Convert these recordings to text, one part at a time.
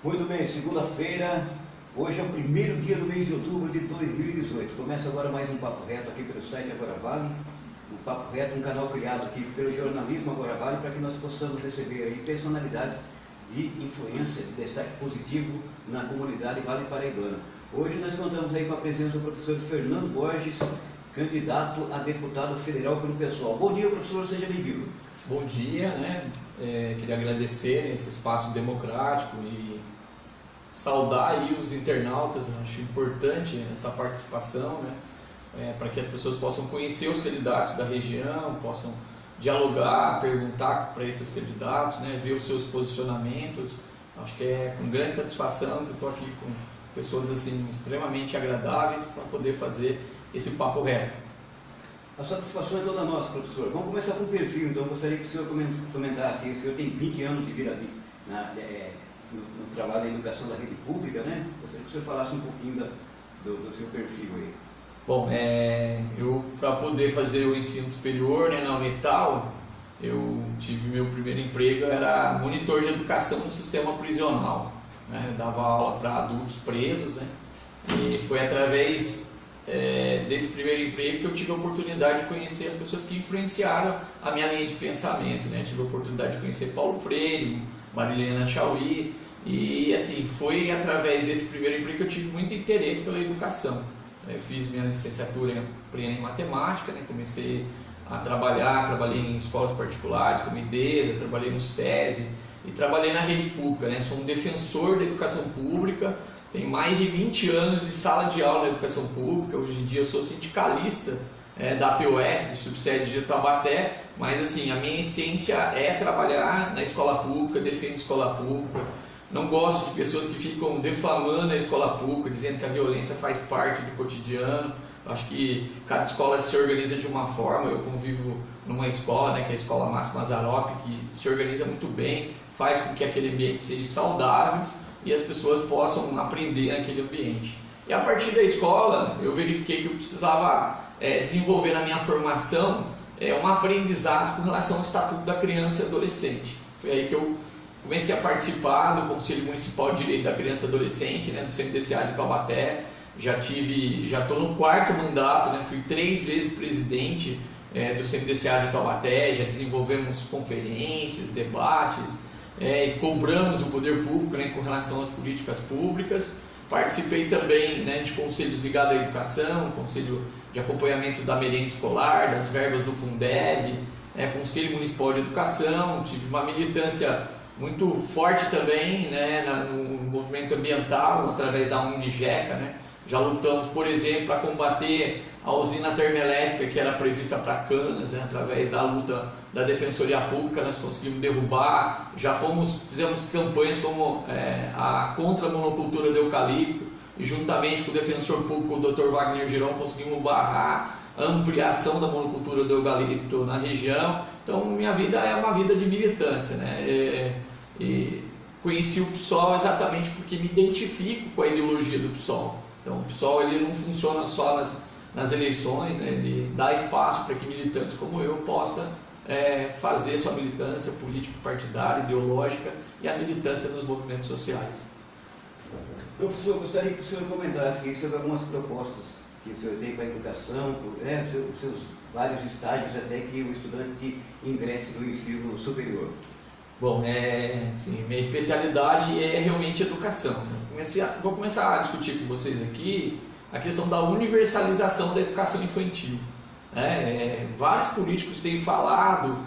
Muito bem, segunda-feira, hoje é o primeiro dia do mês de outubro de 2018. Começa agora mais um Papo Reto aqui pelo site Agora Vale. Um Papo Reto, um canal criado aqui pelo jornalismo Agora Vale, para que nós possamos receber aí personalidades de influência, de destaque positivo na comunidade Vale Paraibana. Hoje nós contamos aí com a presença do professor Fernando Borges, candidato a deputado federal pelo PSOL. Bom dia, professor, seja bem-vindo. Bom dia, né? Queria agradecer esse espaço democrático e saudar aí os internautas. Eu acho importante essa participação, né? Para que as pessoas possam conhecer os candidatos da região, possam dialogar, perguntar para esses candidatos, né? Ver os seus posicionamentos. Acho que é com grande satisfação que eu estou aqui com pessoas assim extremamente agradáveis para poder fazer esse papo reto. A satisfação é toda nossa, professor. Vamos começar com o perfil, então. Eu gostaria que o senhor comentasse. O senhor tem 20 anos de vida no trabalho da educação da rede pública, né? Gostaria que o senhor falasse um pouquinho do seu perfil aí. Bom, eu para poder fazer o ensino superior, né, na Unital, eu tive meu primeiro emprego, eu era monitor de educação no sistema prisional, né? Eu dava aula para adultos presos, né? E foi através desse primeiro emprego que eu tive a oportunidade de conhecer as pessoas que influenciaram a minha linha de pensamento, né? Tive a oportunidade de conhecer Paulo Freire, Marilena Chaui, e assim, foi através desse primeiro emprego que eu tive muito interesse pela educação. Eu fiz minha licenciatura plena em matemática, né? Comecei a trabalhei em escolas particulares, como IDESA, trabalhei no SESI e trabalhei na rede pública, né? Sou um defensor da educação pública. Tenho mais de 20 anos de sala de aula na educação pública. Hoje em dia eu sou sindicalista da APOS, do subsede de Taubaté, mas assim, a minha essência é trabalhar na escola pública, defendo a escola pública. Não gosto de pessoas que ficam defamando a escola pública, dizendo que a violência faz parte do cotidiano. Eu acho que cada escola se organiza de uma forma. Eu convivo numa escola, né, que é a Escola Márcio Mazzaropi, que se organiza muito bem, faz com que aquele ambiente seja saudável e as pessoas possam aprender naquele ambiente. E a partir da escola, eu verifiquei que eu precisava desenvolver na minha formação um aprendizado com relação ao Estatuto da Criança e Adolescente. Foi aí que eu comecei a participar do Conselho Municipal de Direito da Criança e Adolescente, né, do CMDCA de Taubaté. Já estou no 4º mandato, né, fui 3 vezes presidente do CMDCA de Taubaté. Já desenvolvemos conferências, debates, e cobramos o poder público, né, com relação às políticas públicas. Participei também, né, de conselhos ligados à educação, conselho de acompanhamento da merenda escolar, das verbas do Fundeb, Conselho Municipal de Educação. Tive uma militância muito forte também, né, no movimento ambiental, através da Unigeca, né? Já lutamos, por exemplo, para combater a usina termoelétrica que era prevista para Canas, né? Através da luta da Defensoria Pública nós conseguimos derrubar. Fizemos campanhas como a contra a monocultura de eucalipto, e juntamente com o Defensor Público, o Dr. Wagner Girão, conseguimos barrar a ampliação da monocultura do eucalipto na região. Então minha vida é uma vida de militância, né? E conheci o PSOL exatamente porque me identifico com a ideologia do PSOL. Então o PSOL ele não funciona só nas eleições, né? Ele dá espaço para que militantes como eu possa fazer sua militância política, partidária, ideológica e a militância nos movimentos sociais. Professor, eu gostaria que o senhor comentasse sobre algumas propostas que o senhor tem para a educação, os seus vários estágios até que o estudante ingresse no ensino superior. Bom, minha especialidade é realmente educação. Vou começar a discutir com vocês aqui a questão da universalização da educação infantil. Vários políticos têm falado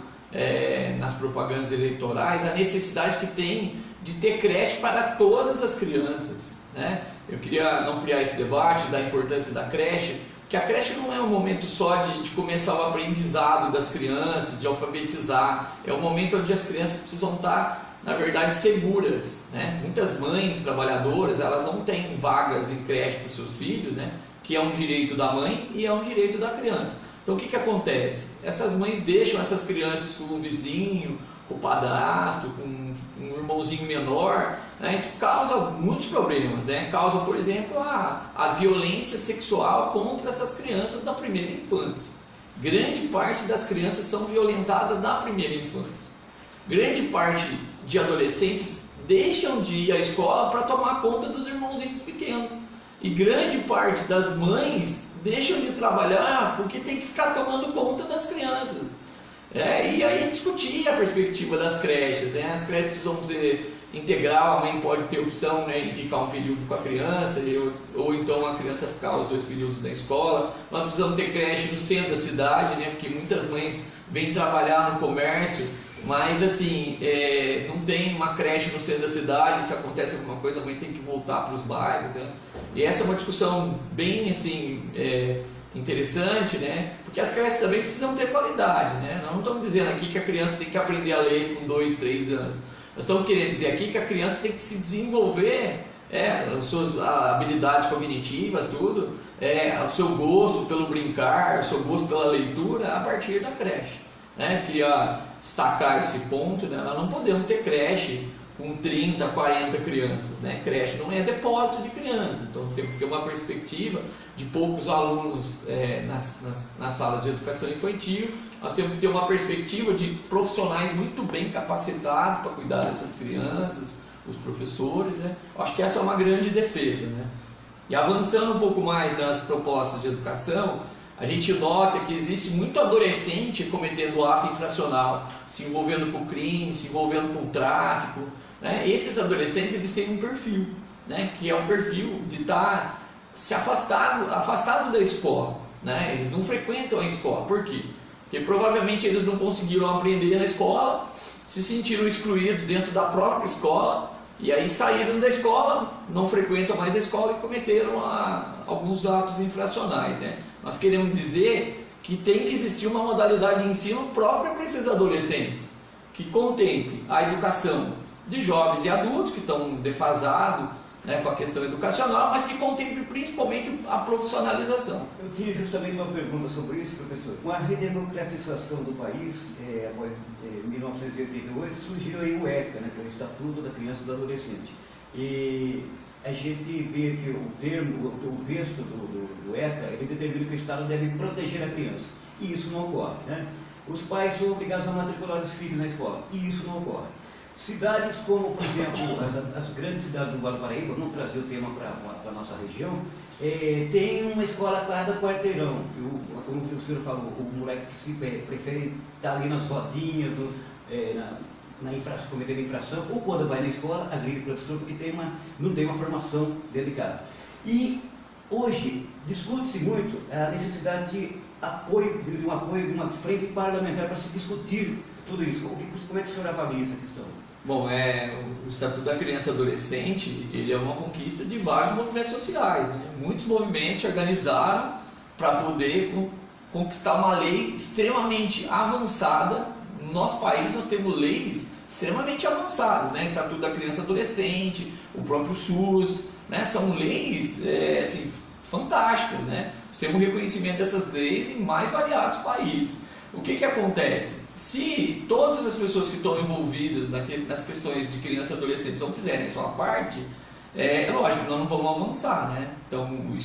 nas propagandas eleitorais a necessidade que tem de ter creche para todas as crianças, né? Eu queria ampliar esse debate da importância da creche, porque a creche não é um momento só de começar o aprendizado das crianças, de alfabetizar. É um momento onde as crianças precisam estar, na verdade, seguras, né? Muitas mães trabalhadoras, elas não têm vagas em creche para os seus filhos, né? Que é um direito da mãe e é um direito da criança. Então o que acontece? Essas mães deixam essas crianças com o vizinho, com o padrasto, com um irmãozinho menor, né? Isso causa muitos problemas, né? Causa, por exemplo, a violência sexual contra essas crianças da primeira infância. Grande parte das crianças são violentadas na primeira infância. Grande parte de adolescentes deixam de ir à escola para tomar conta dos irmãozinhos pequenos. E grande parte das mães deixam de trabalhar porque tem que ficar tomando conta das crianças. E aí discutir a perspectiva das creches, né? As creches precisam ser integral, a mãe pode ter opção, né, de ficar um período com a criança, ou então a criança ficar os 2 períodos na escola. Nós precisamos ter creche no centro da cidade, né, porque muitas mães vêm trabalhar no comércio, mas assim, não tem uma creche no centro da cidade. Se acontece alguma coisa, a mãe tem que voltar para os bairros, né? E essa é uma discussão bem assim, interessante, né? Porque as creches também precisam ter qualidade, né? Nós não estamos dizendo aqui que a criança tem que aprender a ler com 2, 3 anos. Nós estamos querendo dizer aqui que a criança tem que se desenvolver as suas habilidades cognitivas, tudo, o seu gosto pelo brincar, o seu gosto pela leitura a partir da creche, né? Queria destacar esse ponto, né? Nós não podemos ter creche com 30, 40 crianças, né? Creche não é depósito de crianças, então temos que ter uma perspectiva de poucos alunos nas salas de educação infantil. Nós temos que ter uma perspectiva de profissionais muito bem capacitados para cuidar dessas crianças, os professores, né? Eu acho que essa é uma grande defesa, né? E avançando um pouco mais nas propostas de educação, a gente nota que existe muito adolescente cometendo ato infracional, se envolvendo com crime, se envolvendo com tráfico, né? Esses adolescentes, eles têm um perfil, né, que é um perfil de estar se afastado da escola, né? Eles não frequentam a escola. Por quê? Porque provavelmente eles não conseguiram aprender na escola, se sentiram excluídos dentro da própria escola, e aí saíram da escola, não frequentam mais a escola e cometeram alguns atos infracionais, né? Nós queremos dizer que tem que existir uma modalidade de ensino própria para esses adolescentes, que contemple a educação de jovens e adultos que estão defasados, né, com a questão educacional, mas que contemple principalmente a profissionalização. Eu tinha justamente uma pergunta sobre isso, professor. Com a redemocratização do país, em 1988, surgiu aí o ECA, né, que é o Estatuto da Criança e do Adolescente. E a gente vê que o texto do ECA, ele determina que o Estado deve proteger a criança, e isso não ocorre, né? Os pais são obrigados a matricular os filhos na escola, e isso não ocorre. Cidades como, por exemplo, as grandes cidades do Vale do Paraíba, vamos trazer o tema para a nossa região, tem uma escola a cada quarteirão. Como o senhor falou, o moleque que prefere estar ali nas rodinhas, cometendo infração, ou quando vai na escola, agride o professor porque não tem uma formação dentro de casa. E hoje discute-se muito a necessidade de apoio de uma frente parlamentar para se discutir tudo isso. Como é que o senhor avalia essa questão? Bom, o Estatuto da Criança e Adolescente, ele é uma conquista de vários movimentos sociais, né? Muitos movimentos se organizaram para poder conquistar uma lei extremamente avançada. No nosso país nós temos leis extremamente avançadas, né? Estatuto da Criança e Adolescente, o próprio SUS, né? São leis assim, fantásticas, né? Nós temos reconhecimento dessas leis em mais variados países. O que acontece? Se todas as pessoas que estão envolvidas nas questões de criança e adolescente não fizerem a sua parte, é lógico que nós não vamos avançar, né? Então o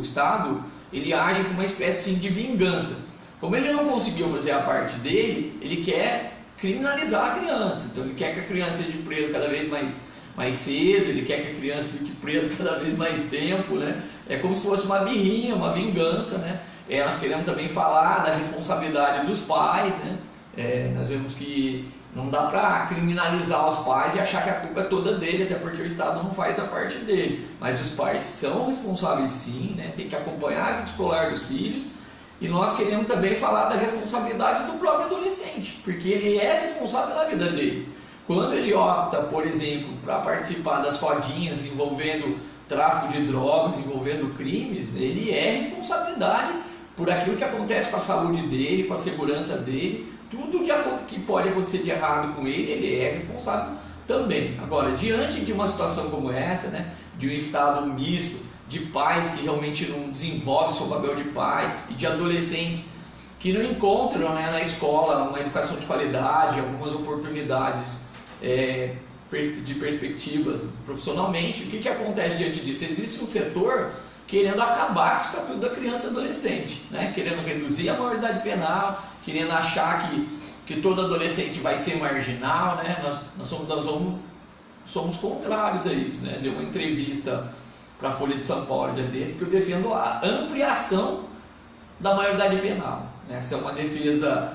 Estado ele age com uma espécie de vingança. Como ele não conseguiu fazer a parte dele, ele quer criminalizar a criança. Então ele quer que a criança seja presa cada vez mais cedo, ele quer que a criança fique presa cada vez mais tempo, né? É como se fosse uma birrinha, uma vingança, né? Nós queremos também falar da responsabilidade dos pais, né? Nós vemos que não dá para criminalizar os pais e achar que a culpa é toda dele, até porque o Estado não faz a parte dele. Mas os pais são responsáveis sim, né? Tem que acompanhar a vida escolar dos filhos. E nós queremos também falar da responsabilidade do próprio adolescente, porque ele é responsável pela vida dele. Quando ele opta, por exemplo, para participar das rodinhas envolvendo tráfico de drogas, envolvendo crimes, ele é responsabilidade por aquilo que acontece com a saúde dele, com a segurança dele, tudo que pode acontecer de errado com ele é responsável também. Agora, diante de uma situação como essa, né, de um estado misto, de pais que realmente não desenvolvem o seu papel de pai e de adolescentes que não encontram, né, na escola uma educação de qualidade, algumas oportunidades de perspectivas profissionalmente, o que acontece diante disso? Existe um setor querendo acabar com o Estatuto da Criança e Adolescente, né? Querendo reduzir a maioridade penal, querendo achar que todo adolescente vai ser marginal, né? Nós vamos somos contrários a isso, né? Deu uma entrevista para a Folha de São Paulo dia desse, porque eu defendo a ampliação da maioridade penal. Essa é uma defesa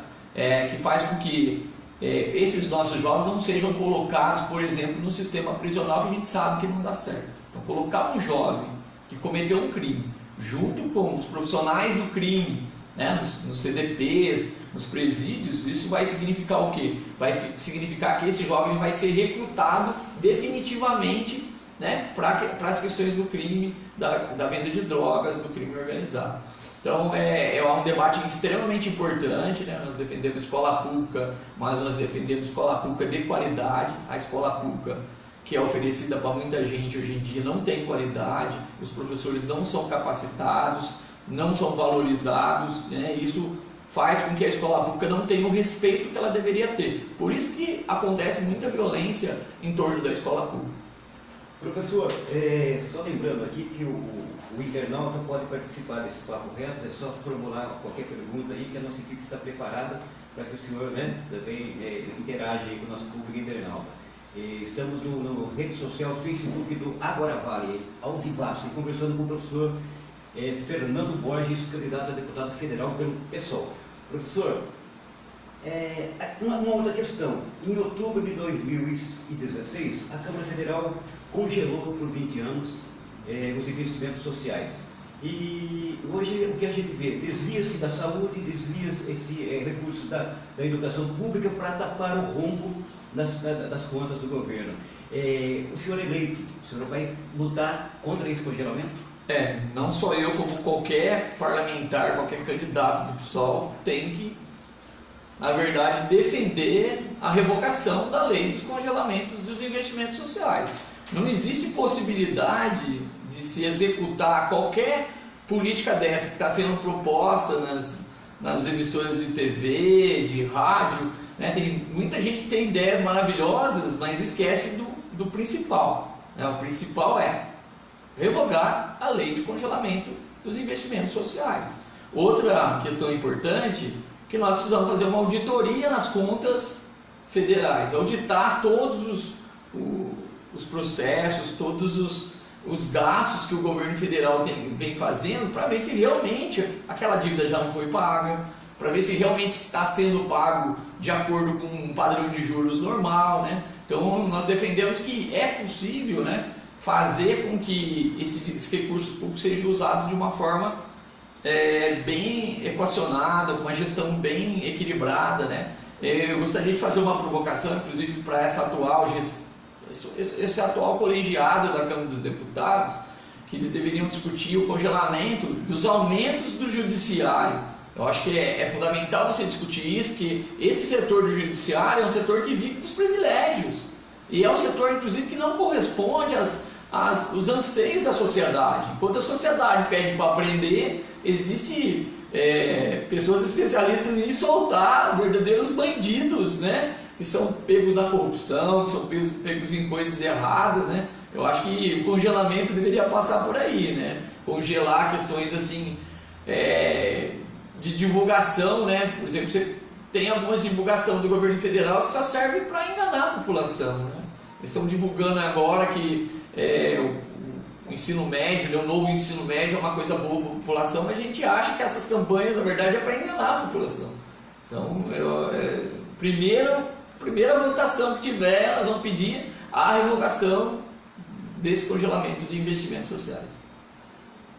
que faz com que esses nossos jovens não sejam colocados, por exemplo, no sistema prisional, que a gente sabe que não dá certo. Então, colocar um jovem que cometeu um crime, junto com os profissionais do crime, né, nos CDPs, nos presídios, isso vai significar o quê? Vai significar que esse jovem vai ser recrutado definitivamente, né, para as questões do crime, da venda de drogas, do crime organizado. Então é um debate extremamente importante, né? Nós defendemos escola pública, mas nós defendemos escola pública de qualidade. A escola pública que é oferecida para muita gente hoje em dia não tem qualidade, os professores não são capacitados, não são valorizados, né? Isso faz com que a escola pública não tenha o respeito que ela deveria ter. Por isso que acontece muita violência em torno da escola pública. Professor, só lembrando aqui que o internauta pode participar desse papo reto, é só formular qualquer pergunta aí que a nossa equipe está preparada para que o senhor, né, também interaja aí com o nosso público internauta. Estamos no rede social Facebook do Agora Vale, ao vivaço, conversando com o professor Fernando Borges, candidato a deputado federal pelo PSOL. Professor, uma outra questão. Em outubro de 2016, a Câmara Federal congelou por 20 anos os investimentos sociais. E hoje o que a gente vê? Desvia-se da saúde, desvia-se recursos da educação pública para tapar o rombo das contas do governo. O senhor eleito, o senhor vai lutar contra esse congelamento? Não só eu, como qualquer parlamentar, qualquer candidato do PSOL tem que, na verdade, defender a revogação da lei dos congelamentos dos investimentos sociais. Não existe possibilidade de se executar qualquer política dessa que está sendo proposta nas emissoras de TV, de rádio, né? Tem muita gente que tem ideias maravilhosas, mas esquece do principal, né? O principal é revogar a lei de congelamento dos investimentos sociais. Outra questão importante, que nós precisamos fazer uma auditoria nas contas federais, auditar todos os processos, todos os gastos que o governo federal vem fazendo, para ver se realmente aquela dívida já não foi paga, para ver se realmente está sendo pago de acordo com um padrão de juros normal, né? Então nós defendemos que é possível, né, fazer com que esses recursos públicos sejam usados de uma forma bem equacionada, com uma gestão bem equilibrada, né? Eu gostaria de fazer uma provocação, inclusive, para esse atual colegiado da Câmara dos Deputados, que eles deveriam discutir o congelamento dos aumentos do judiciário. Eu acho que é fundamental você discutir isso, porque esse setor do judiciário é um setor que vive dos privilégios, e é um setor, inclusive, que não corresponde aos anseios da sociedade. Enquanto a sociedade pede para prender, existe pessoas especialistas em soltar verdadeiros bandidos, né, que são pegos na corrupção, que são pegos em coisas erradas, né? Eu acho que o congelamento deveria passar por aí, né? Congelar questões assim de divulgação, né? Por exemplo, você tem algumas divulgação do governo federal que só serve para enganar a população, né? Eles estão divulgando agora que o ensino médio, o novo ensino médio é uma coisa boa para a população, mas a gente acha que essas campanhas, na verdade, é para enganar a população. Então, primeira votação que tiver, nós vamos pedir a revogação desse congelamento de investimentos sociais.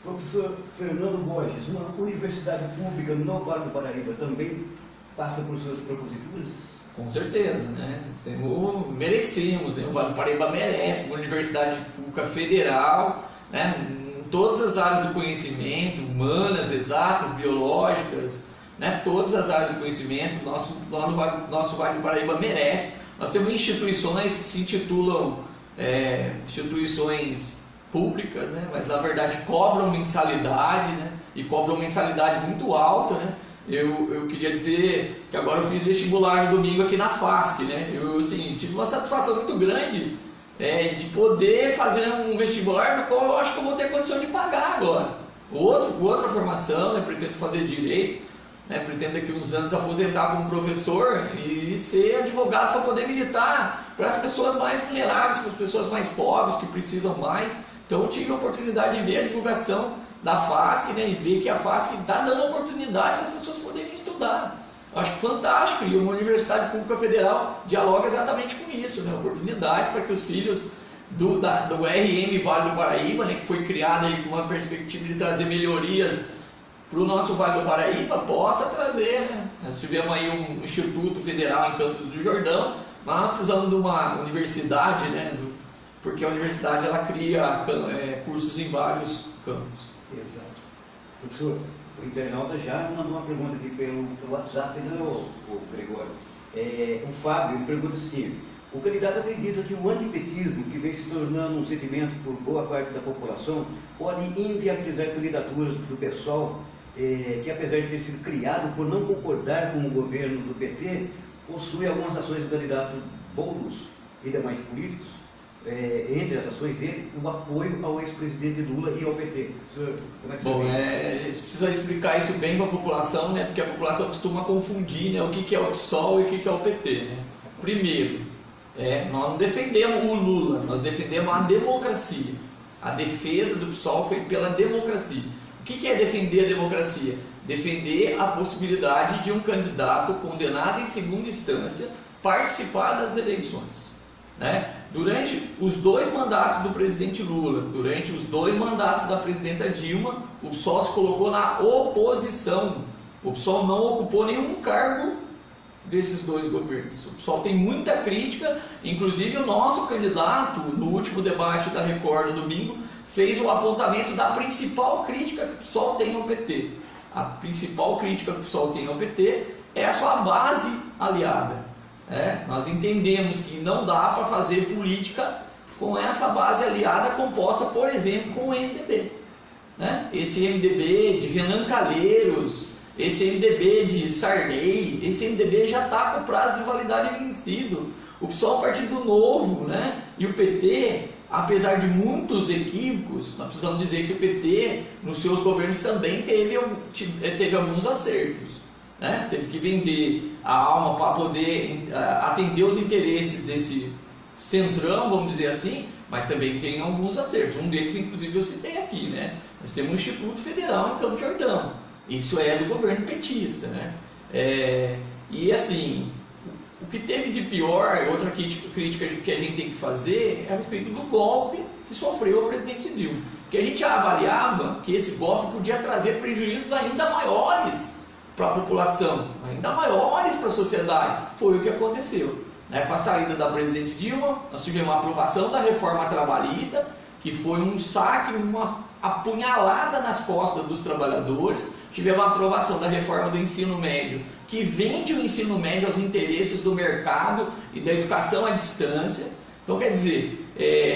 Professor Fernando Borges, uma universidade pública no Vale do Paraíba também passa por suas proposituras? Com certeza, né? Merecemos, né? O Vale do Paraíba merece uma universidade pública federal, né? Em todas as áreas do conhecimento, humanas, exatas, biológicas, né? Todas as áreas do conhecimento, nosso Vale do Paraíba merece. Nós temos instituições que se intitulam instituições públicas, né? Mas na verdade cobram mensalidade, né? E cobram mensalidade muito alta, né? Eu queria dizer que agora eu fiz vestibular no domingo aqui na FASC, né? Eu assim, tive uma satisfação muito grande de poder fazer um vestibular no qual eu acho que eu vou ter condição de pagar agora. Outra formação, né? Pretendo fazer direito. né, pretendo daqui a uns anos aposentar como professor e ser advogado para poder militar para as pessoas mais vulneráveis, para as pessoas mais pobres, que precisam mais. Então eu tive a oportunidade de ver a divulgação da FASC, né, e ver que a FASC está dando oportunidade para as pessoas poderem estudar. Eu acho fantástico, e uma Universidade Pública Federal dialoga exatamente com isso, né, oportunidade para que os filhos do RM Vale do Paraíba, né, que foi criada aí com uma perspectiva de trazer melhorias para o nosso Vale do Paraíba, possa trazer, né? Nós tivemos aí um Instituto Federal em Campos do Jordão, mas nós precisamos de uma universidade, né, porque a universidade ela cria cursos em vários campos. Exato. Professor, o internauta já mandou uma pergunta aqui pelo WhatsApp, né, o Gregório? O Fábio ele pergunta assim: o candidato acredita que o antipetismo, que vem se tornando um sentimento por boa parte da população, pode inviabilizar candidaturas do PSOL, que apesar de ter sido criado por não concordar com o governo do PT, possui algumas ações do candidato Boulos e demais políticos, entre as ações dele, o apoio ao ex-presidente Lula e ao PT. Senhor, como é que Bom, a gente precisa explicar isso bem para a população, né, porque a população costuma confundir, né, o que é o PSOL e o que é o PT. Né? Primeiro, nós não defendemos o Lula, nós defendemos a democracia. A defesa do PSOL foi pela democracia. O que é defender a democracia? Defender a possibilidade de um candidato condenado em segunda instância participar das eleições. Né? Durante os 2 mandatos do presidente Lula, durante os 2 mandatos da presidenta Dilma, o PSOL se colocou na oposição. O PSOL não ocupou nenhum cargo desses 2 governos. O PSOL tem muita crítica, inclusive o nosso candidato, no último debate da Record no domingo, fez o apontamento da principal crítica que o PSOL tem ao PT. A principal crítica que o PSOL tem ao PT é a sua base aliada. Nós entendemos que não dá para fazer política com essa base aliada composta, por exemplo, com o MDB. Né? Esse MDB de Renan Calheiros, esse MDB de Sarney, esse MDB já está com o prazo de validade vencido. O PSOL é um partido novo, né? E o PT, apesar de muitos equívocos, nós precisamos dizer que o PT, nos seus governos, também teve alguns acertos. Né? Teve que vender a alma para poder atender os interesses desse centrão, vamos dizer assim, mas também tem alguns acertos. Um deles, inclusive, eu citei aqui. Né? Nós temos um Instituto Federal em Campos do Jordão. Isso é do governo petista. Né? E assim, o que teve de pior, outra crítica que a gente tem que fazer é a respeito do golpe que sofreu o presidente Dilma. Porque a gente avaliava que esse golpe podia trazer prejuízos ainda maiores para a população, ainda maiores para a sociedade. Foi o que aconteceu. Né? Com a saída da presidente Dilma, nós tivemos a aprovação da reforma trabalhista, que foi um saque, uma apunhalada nas costas dos trabalhadores. Tivemos a aprovação da reforma do ensino médio, que vende o ensino médio aos interesses do mercado e da educação à distância. Então, quer dizer,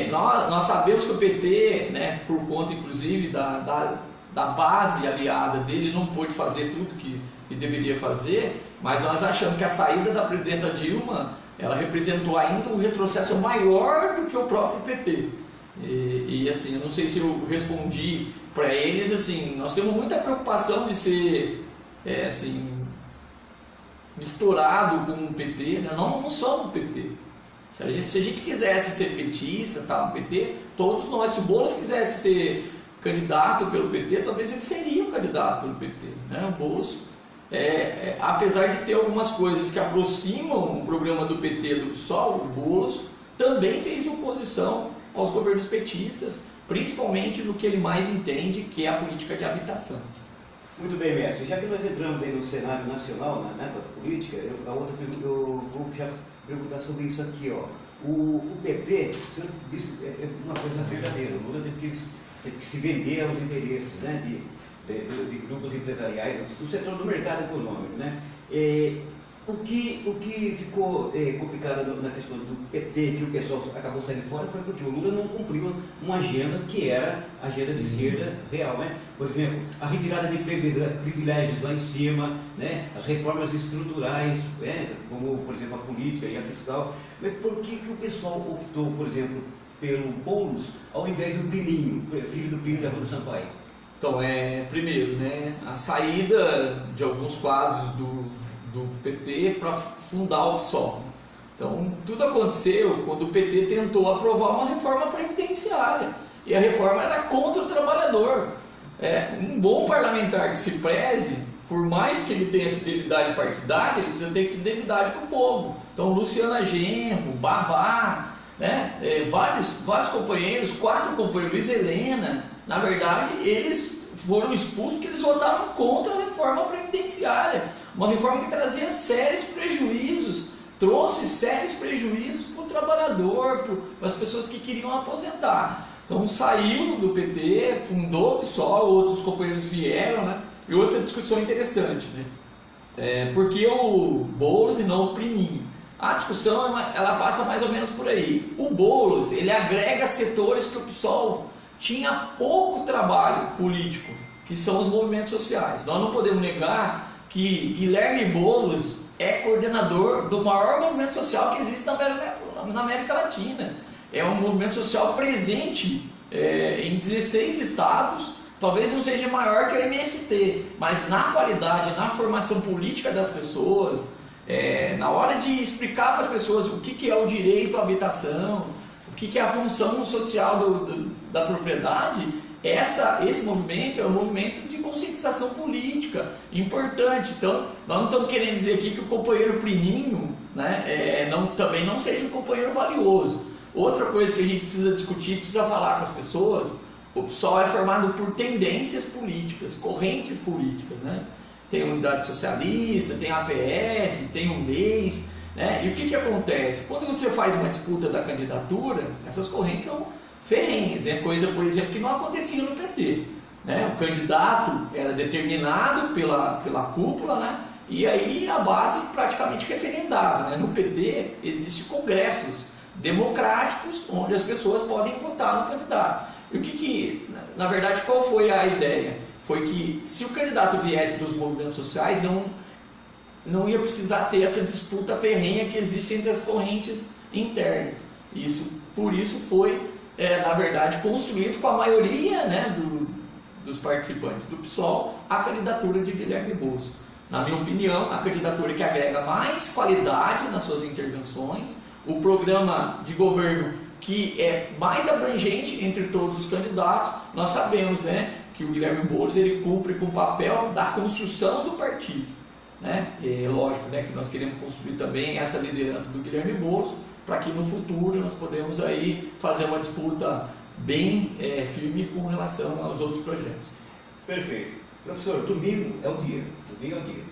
nós sabemos que o PT, né, por conta inclusive da base aliada dele, não pôde fazer tudo que deveria fazer, mas nós achamos que a saída da presidenta Dilma, ela representou ainda um retrocesso maior do que o próprio PT. E assim, eu não sei se eu respondi para eles, assim, nós temos muita preocupação de ser assim, misturado com o PT, né? Não somos PT. Se a gente quisesse ser petista, tá, no PT, todos nós, se o Boulos quisesse ser candidato pelo PT, talvez ele seria um candidato pelo PT. Né? O Boulos, apesar de ter algumas coisas que aproximam o programa do PT do PSOL, o Boulos também fez oposição aos governos petistas, principalmente no que ele mais entende, que é a política de habitação. Muito bem, mestre. Já que nós entramos aí no cenário nacional, né, da política, a outra pergunta, eu vou já perguntar sobre isso aqui. Ó. O PT, o senhor disse, é uma coisa verdadeira, o Lula teve que se vender aos interesses, né, de grupos empresariais, do setor do mercado econômico. Né? O que ficou complicado na questão do PT, que o pessoal acabou saindo fora, foi porque o Lula não cumpriu uma agenda que era a agenda de esquerda real. Né? Por exemplo, a retirada de privilégios lá em cima, né? As reformas estruturais, né? Como, por exemplo, a política e a fiscal. Mas por que o pessoal optou, por exemplo, pelo Boulos, ao invés do Plininho, filho do Plínio de Arruda Sampaio? Então, primeiro, né, a saída de alguns quadros do PT para fundar o PSOL. Então, tudo aconteceu quando o PT tentou aprovar uma reforma previdenciária. E a reforma era contra o trabalhador. Um bom parlamentar que se preze, por mais que ele tenha fidelidade partidária, ele precisa ter fidelidade com o povo. Então, Luciana Genro, Babá, né, vários companheiros, 4 companheiros, Luiz Helena, na verdade, eles foram expulsos porque eles votaram contra a reforma previdenciária. Uma reforma que trazia sérios prejuízos, trouxe sérios prejuízos para o trabalhador, para as pessoas que queriam aposentar. Então saiu do PT, fundou o PSOL, outros companheiros vieram, né? E outra discussão interessante, né? Por que o Boulos e não o Priminho? A discussão ela passa mais ou menos por aí. O Boulos, ele agrega setores que o PSOL tinha pouco trabalho político, que são os movimentos sociais. Nós não podemos negar que Guilherme Boulos é coordenador do maior movimento social que existe na América Latina. É um movimento social presente em 16 estados, talvez não seja maior que o MST, mas na qualidade, na formação política das pessoas, na hora de explicar para as pessoas o que é o direito à habitação, o que é a função social da propriedade, esse movimento é um movimento de conscientização política importante. Então, nós não estamos querendo dizer aqui que o companheiro Priminho, né, também não seja um companheiro valioso. Outra coisa que a gente precisa discutir, precisa falar com as pessoas, o PSOL é formado por tendências políticas, correntes políticas, né? Tem a Unidade Socialista, tem a APS, tem o MEIS, né? E o que acontece? Quando você faz uma disputa da candidatura, essas correntes são ferrenhas, é coisa, por exemplo, que não acontecia no PT, né? O candidato era determinado pela cúpula, né? E aí a base praticamente referendava, né? No PT existem congressos democráticos onde as pessoas podem votar no candidato. E na verdade, qual foi a ideia? Foi que se o candidato viesse dos movimentos sociais, não ia precisar ter essa disputa ferrenha que existe entre as correntes internas. Por isso foi, na verdade, construído com a maioria, né, dos participantes do PSOL a candidatura de Guilherme Boulos. Na minha opinião, a candidatura que agrega mais qualidade nas suas intervenções, o programa de governo que é mais abrangente entre todos os candidatos. Nós sabemos, né, que o Guilherme Boulos ele cumpre com o papel da construção do partido, né? É lógico, né, que nós queremos construir também essa liderança do Guilherme Boulos para que no futuro nós podemos aí fazer uma disputa bem firme com relação aos outros projetos. Perfeito. Professor, domingo é o dia. Domingo é o dia.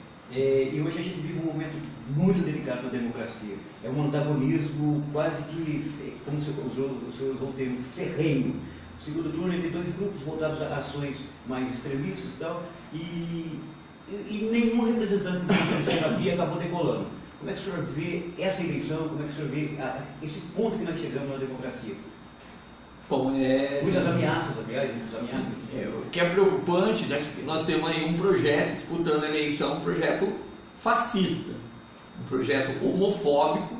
E hoje a gente vive um momento muito delicado na democracia. É um antagonismo quase que, como o senhor usou o termo, ferrenho. O segundo turno entre 2 grupos voltados a ações mais extremistas e tal, e nenhum representante do terceira via acabou decolando. Como é que o senhor vê essa eleição? Como é que o senhor vê esse ponto que nós chegamos na democracia? Bom, muitas ameaças, aliás, o que é preocupante, nós temos aí um projeto disputando a eleição, um projeto fascista, um projeto homofóbico,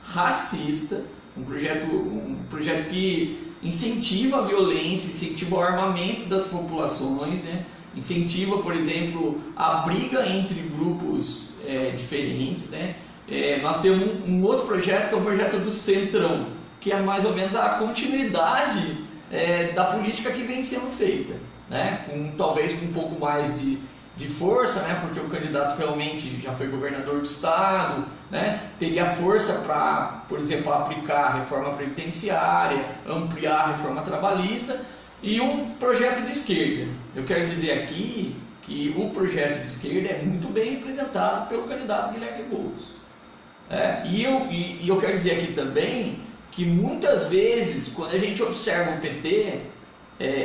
racista, um projeto que incentiva a violência, incentiva o armamento das populações, né? Incentiva, por exemplo, a briga entre grupos diferentes, né? Nós temos um outro projeto que é o projeto do Centrão, que é mais ou menos a continuidade da política que vem sendo feita, né? Talvez com um pouco mais de força, né? Porque o candidato realmente já foi governador do estado, né? Teria força para, por exemplo, aplicar a reforma previdenciária, ampliar a reforma trabalhista, e um projeto de esquerda. Eu quero dizer aqui que o projeto de esquerda é muito bem representado pelo candidato Guilherme Boulos. E eu quero dizer aqui também que muitas vezes, quando a gente observa o PT,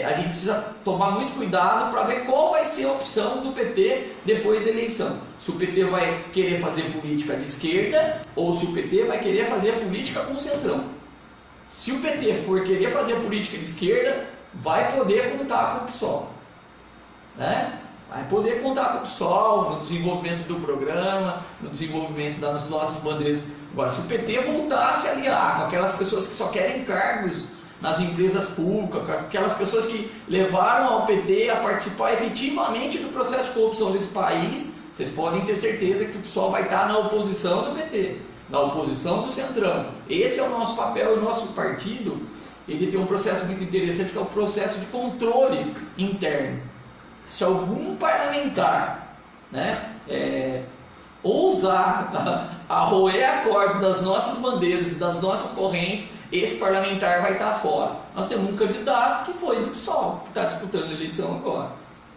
a gente precisa tomar muito cuidado para ver qual vai ser a opção do PT depois da eleição. Se o PT vai querer fazer política de esquerda ou se o PT vai querer fazer política com o Centrão. Se o PT for querer fazer política de esquerda, vai poder contar com o PSOL, né? Vai poder contar com o PSOL no desenvolvimento do programa, no desenvolvimento das nossas bandeiras. Agora, se o PT voltar a se aliar com aquelas pessoas que só querem cargos nas empresas públicas, com aquelas pessoas que levaram ao PT a participar efetivamente do processo de corrupção desse país. Vocês podem ter certeza que o pessoal vai estar na oposição do PT, na oposição do Centrão. Esse é o nosso papel. O nosso partido, ele tem um processo muito interessante, que é o processo de controle interno. Se algum parlamentar, né, ousar a roer a corda das nossas bandeiras e das nossas correntes, esse parlamentar vai estar fora. Nós temos um candidato que foi do PSOL, que está disputando a eleição agora,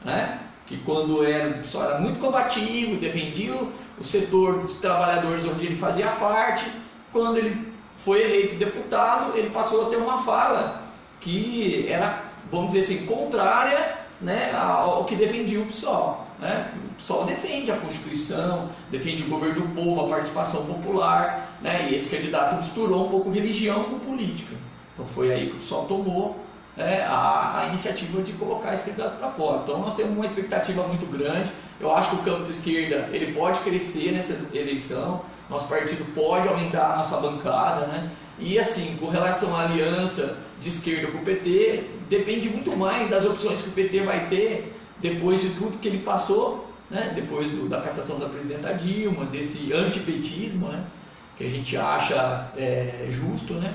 né? Que quando era do PSOL era muito combativo, defendia o setor dos trabalhadores onde ele fazia parte. Quando ele foi eleito deputado, ele passou a ter uma fala que era, vamos dizer assim, contrária, né, ao que defendia o PSOL. Né? O PSOL defende a Constituição, defende o governo do povo, a participação popular, né? E esse candidato misturou um pouco religião com política. Então foi aí que o PSOL tomou a iniciativa de colocar esse candidato para fora. Então nós temos uma expectativa muito grande. Eu acho que o campo de esquerda ele pode crescer nessa eleição, nosso partido pode aumentar a nossa bancada, né? E assim, com relação à aliança de esquerda com o PT, depende muito mais das opções que o PT vai ter depois de tudo que ele passou, né? Depois da cassação da presidenta Dilma, desse antipetismo, né? Que a gente acha justo, né?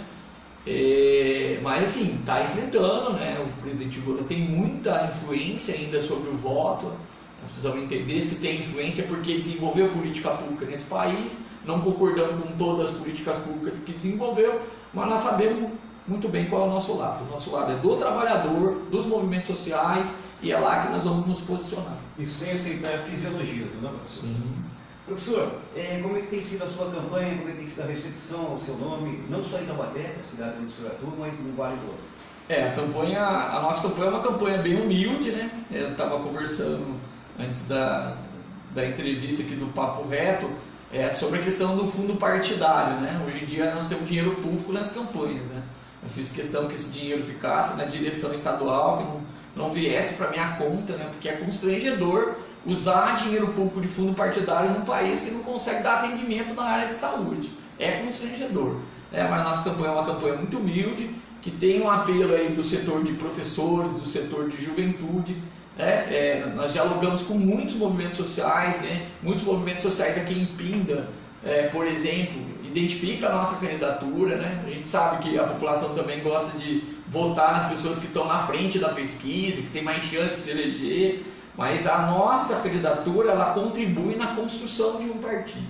Mas assim, está enfrentando, né? O presidente Lula tem muita influência ainda sobre o voto. Nós precisamos entender se tem influência porque desenvolveu política pública nesse país. Não concordamos com todas as políticas públicas que desenvolveu, mas nós sabemos muito bem qual é o nosso lado. O nosso lado é do trabalhador, dos movimentos sociais, e é lá que nós vamos nos posicionar. E sem aceitar a fisiologia, não é, professor? Sim. Professor, como é que tem sido a sua campanha, como é que tem sido a recepção ao seu nome, não só em Taubaté, a cidade onde o senhor atua, mas no Vale todo? A nossa campanha é uma campanha bem humilde, né? Eu estava conversando antes da entrevista aqui do Papo Reto, sobre a questão do fundo partidário, né? Hoje em dia nós temos dinheiro público nas campanhas, né? Eu fiz questão que esse dinheiro ficasse na direção estadual, que não viesse para minha conta, né? Porque é constrangedor usar dinheiro público de fundo partidário num país que não consegue dar atendimento na área de saúde. É constrangedor. Mas a nossa campanha é uma campanha muito humilde, que tem um apelo aí do setor de professores, do setor de juventude. Nós dialogamos com muitos movimentos sociais, né? Muitos movimentos sociais aqui em Pinda, por exemplo, identifica a nossa candidatura, né? A gente sabe que a população também gosta de votar nas pessoas que estão na frente da pesquisa, que tem mais chance de se eleger, mas a nossa candidatura ela contribui na construção de um partido.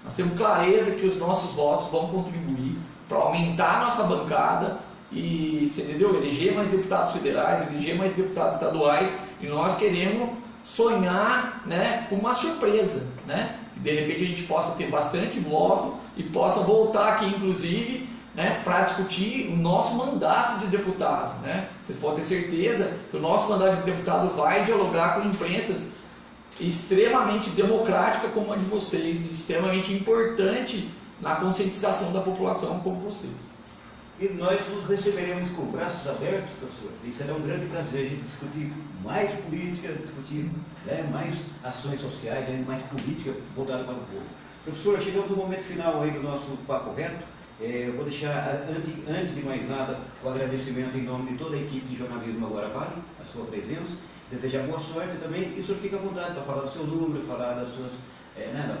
Nós temos clareza que os nossos votos vão contribuir para aumentar a nossa bancada e, você entendeu? Eleger mais deputados federais, eleger mais deputados estaduais, e nós queremos sonhar, né, com uma surpresa, né? Que de repente a gente possa ter bastante voto e possa voltar aqui, inclusive, né, para discutir o nosso mandato de deputado, né? Vocês podem ter certeza que o nosso mandato de deputado vai dialogar com imprensas extremamente democrática como a de vocês, e extremamente importante na conscientização da população como vocês. E nós nos receberemos com braços abertos, professor. E será um grande prazer a gente discutir mais política, discutir, né, mais ações sociais, né, mais política voltada para o povo. Professor, chegamos no momento final aí do nosso Papo Reto. Eu vou deixar, antes de mais nada, o agradecimento em nome de toda a equipe de jornalismo Agora Vale, a sua presença. Desejar boa sorte também, e o senhor fica à vontade para falar do seu número, falar das suas,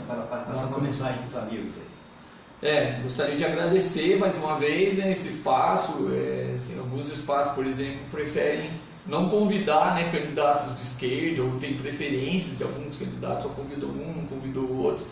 para passar uma mensagem para os amigos aí. Gostaria de agradecer mais uma vez, né, esse espaço. Assim, alguns espaços, por exemplo, preferem não convidar, né, candidatos de esquerda, ou tem preferências de alguns candidatos, ou convidou um, não convidou o outro.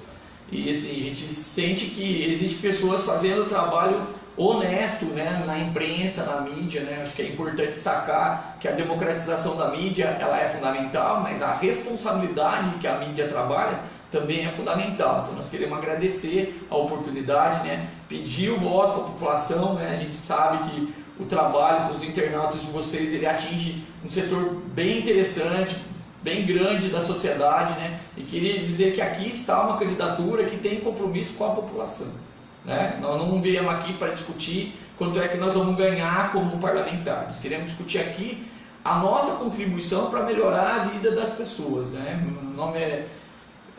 E assim, a gente sente que existem pessoas fazendo trabalho honesto, né, na imprensa, na mídia, né? Acho que é importante destacar que a democratização da mídia ela é fundamental, mas a responsabilidade que a mídia trabalha também é fundamental. Então nós queremos agradecer a oportunidade, né? Pedir o voto para a população, né? A gente sabe que o trabalho com os internautas de vocês ele atinge um setor bem interessante, bem grande da sociedade, né? E queria dizer que aqui está uma candidatura que tem compromisso com a população, né? Nós não viemos aqui para discutir quanto é que nós vamos ganhar como parlamentar. Nós queremos discutir aqui a nossa contribuição para melhorar a vida das pessoas, né? Meu nome é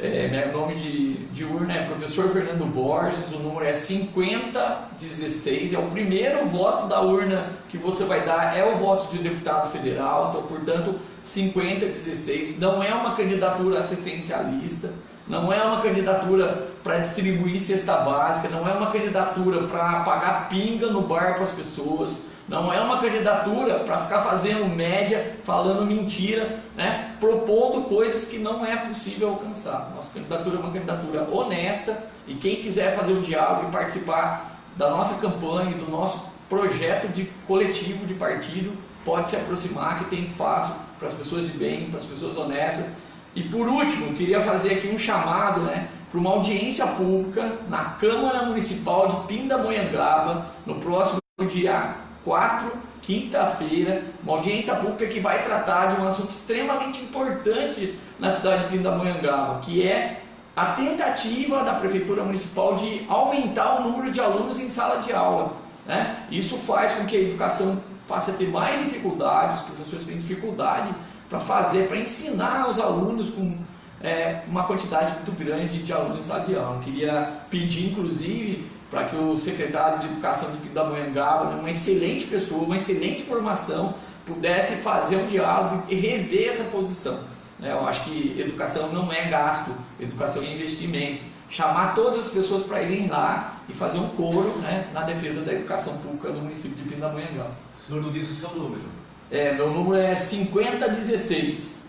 Meu nome de urna é professor Fernando Borges, o número é 5016, é o primeiro voto da urna que você vai dar, é o voto de deputado federal, então portanto 5016, não é uma candidatura assistencialista, não é uma candidatura para distribuir cesta básica, não é uma candidatura para pagar pinga no bar para as pessoas, não é uma candidatura para ficar fazendo média, falando mentira, né? Propondo coisas que não é possível alcançar. Nossa candidatura é uma candidatura honesta e quem quiser fazer o diálogo e participar da nossa campanha, do nosso projeto de coletivo, de partido, pode se aproximar, que tem espaço para as pessoas de bem, para as pessoas honestas. E por último, queria fazer aqui um chamado, né, para uma audiência pública na Câmara Municipal de Pindamonhangaba, no próximo dia 4, quinta-feira, uma audiência pública que vai tratar de um assunto extremamente importante na cidade de Pindamonhangaba, que é a tentativa da Prefeitura Municipal de aumentar o número de alunos em sala de aula, né? Isso faz com que a educação passe a ter mais dificuldades, os professores têm dificuldade para ensinar os alunos com uma quantidade muito grande de alunos em sala de aula. Eu queria pedir, inclusive, para que o secretário de Educação de Pindamonhangaba, uma excelente pessoa, uma excelente formação, pudesse fazer um diálogo e rever essa posição. Eu acho que educação não é gasto, educação é investimento. Chamar todas as pessoas para irem lá e fazer um coro, né, na defesa da educação pública do município de Pindamonhangaba. O senhor não disse o seu número? Meu número é 5016.